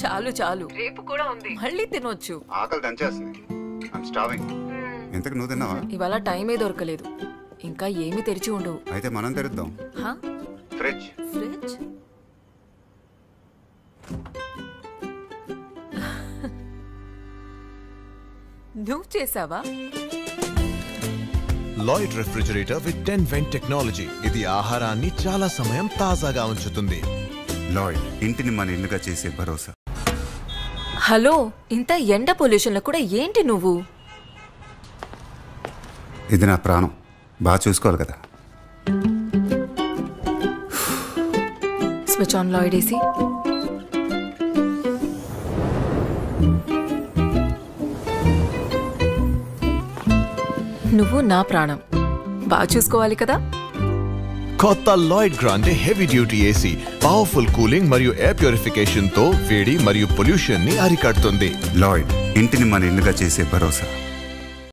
చాలు చాలు, రేపు కూడా ఉంది, మళ్ళీ తినొచ్చు. ఆకలి దంచేస్తుంది. I'm starving. ఇంతకు నువ్వు తిన్నావా? ఇవాళ టైమే దొరకలేదు, ఇంకా ఏమీ తెరిచి ఉండవు. అయితే మనం తెరుద్దాం. ఫ్రిడ్జ్ ఫ్రిడ్జ్ నువ్వు చేసావా? Lloyd refrigerator with 10 vent technology. ఇది ఆహారాన్ని చాలా సమయం తాజాగా ఉంచుతుంది. లాయిడ్, ఇంటిని మన ఇల్లుగా చేసే భరోసా. హలో, ఇంత ఎండ పొల్యూషన్ లో కూడా ఏంటి నువ్వు? ఇది నా ప్రాణం, బాగా చూసుకోవాలి కదా. Switch on Lloyd AC. నువ్వు నా ప్రాణం, బాగా చూసుకోవాలి కదా. కొత్త Lloyd Grande heavy duty AC powerful cooling మరియు ఎయిర్ ప్యూరిఫికేషన్ తో వేడి మరియు పొల్యూషన్ ని అరికడుతుంది. లాయిడ్, ఇంటిని మన ఇల్లుగా చేసే భరోసా.